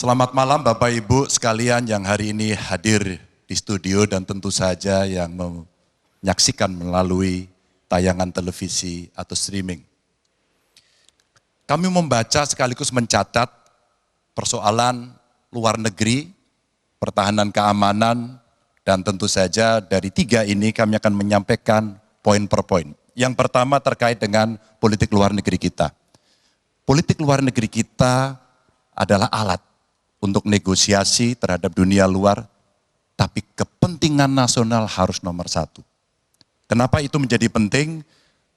Selamat malam Bapak Ibu sekalian yang hari ini hadir di studio dan tentu saja yang menyaksikan melalui tayangan televisi atau streaming. Kami membaca sekaligus mencatat persoalan luar negeri, pertahanan keamanan, dan tentu saja dari tiga ini kami akan menyampaikan poin per poin. Yang pertama terkait dengan politik luar negeri kita. Politik luar negeri kita adalah alat untuk negosiasi terhadap dunia luar, tapi kepentingan nasional harus nomor satu. Kenapa itu menjadi penting?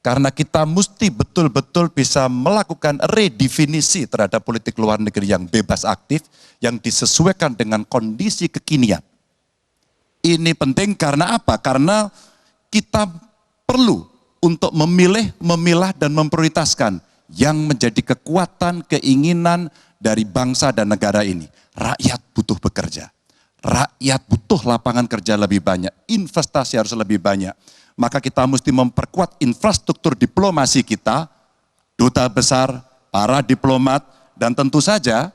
Karena kita mesti betul-betul bisa melakukan redefinisi terhadap politik luar negeri yang bebas aktif, yang disesuaikan dengan kondisi kekinian. Ini penting karena apa? Karena kita perlu untuk memilih, memilah, dan memprioritaskan yang menjadi kekuatan, keinginan dari bangsa dan negara ini. Rakyat butuh bekerja. Rakyat butuh lapangan kerja lebih banyak. Investasi harus lebih banyak. Maka kita mesti memperkuat infrastruktur diplomasi kita, duta besar, para diplomat, dan tentu saja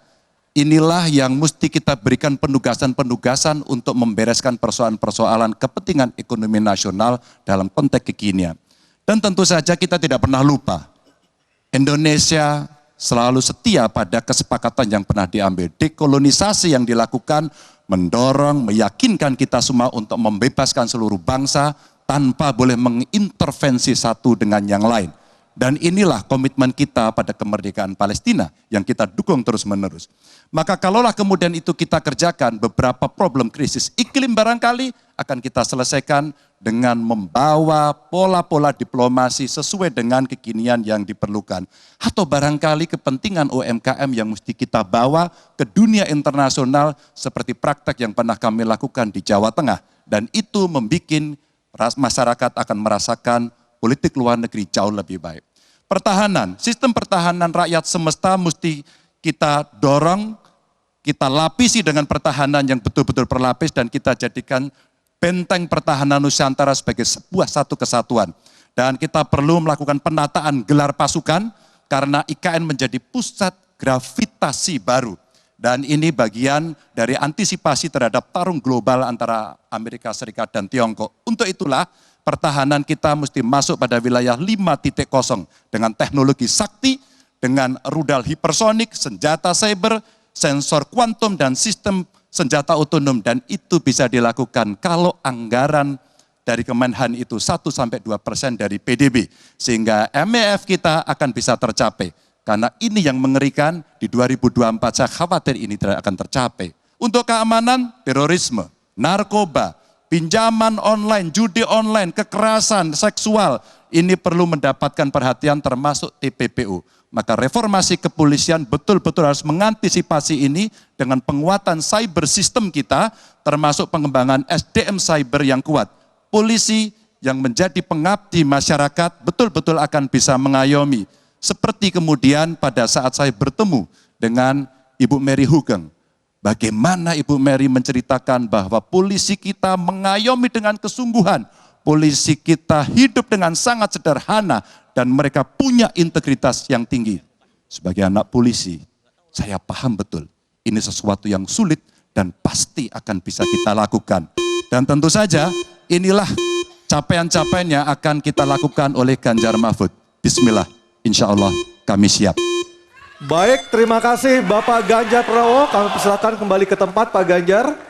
inilah yang mesti kita berikan penugasan-penugasan untuk membereskan persoalan-persoalan kepentingan ekonomi nasional dalam konteks kekinian. Dan tentu saja kita tidak pernah lupa, Indonesia selalu setia pada kesepakatan yang pernah diambil. Dekolonisasi yang dilakukan mendorong, meyakinkan kita semua untuk membebaskan seluruh bangsa tanpa boleh mengintervensi satu dengan yang lain. Dan inilah komitmen kita pada kemerdekaan Palestina yang kita dukung terus-menerus. Maka kalaulah kemudian itu kita kerjakan, beberapa problem krisis iklim barangkali akan kita selesaikan dengan membawa pola-pola diplomasi sesuai dengan kekinian yang diperlukan. Atau barangkali kepentingan UMKM yang mesti kita bawa ke dunia internasional seperti praktek yang pernah kami lakukan di Jawa Tengah. Dan itu membuat masyarakat akan merasakan politik luar negeri jauh lebih baik. Pertahanan, sistem pertahanan rakyat semesta mesti kita dorong, kita lapisi dengan pertahanan yang betul-betul berlapis dan kita jadikan benteng pertahanan Nusantara sebagai sebuah satu kesatuan. Dan kita perlu melakukan penataan gelar pasukan karena IKN menjadi pusat gravitasi baru. Dan ini bagian dari antisipasi terhadap tarung global antara Amerika Serikat dan Tiongkok. Untuk itulah pertahanan kita mesti masuk pada wilayah 5.0 dengan teknologi sakti, dengan rudal hipersonik, senjata cyber, sensor kuantum, dan sistem senjata otonom. Dan itu bisa dilakukan kalau anggaran dari Kemenhan itu 1-2% dari PDB. Sehingga MEF kita akan bisa tercapai. Karena ini yang mengerikan di 2024 saya khawatir ini tidak akan tercapai. Untuk keamanan, terorisme, narkoba, pinjaman online, judi online, kekerasan seksual, ini perlu mendapatkan perhatian termasuk TPPU. Maka reformasi kepolisian betul-betul harus mengantisipasi ini dengan penguatan cyber system kita, termasuk pengembangan SDM cyber yang kuat. Polisi yang menjadi pengabdi masyarakat betul-betul akan bisa mengayomi. Seperti kemudian pada saat saya bertemu dengan Ibu Mary Hugeng. Bagaimana Ibu Mary menceritakan bahwa polisi kita mengayomi dengan kesungguhan. Polisi kita hidup dengan sangat sederhana dan mereka punya integritas yang tinggi. Sebagai anak polisi, saya paham betul ini sesuatu yang sulit dan pasti akan bisa kita lakukan. Dan tentu saja inilah capaian-capaian yang akan kita lakukan oleh Ganjar Mahfud. Bismillah. Insya Allah kami siap. Baik, terima kasih Bapak Ganjar Pranowo. Kami persilakan kembali ke tempat Pak Ganjar.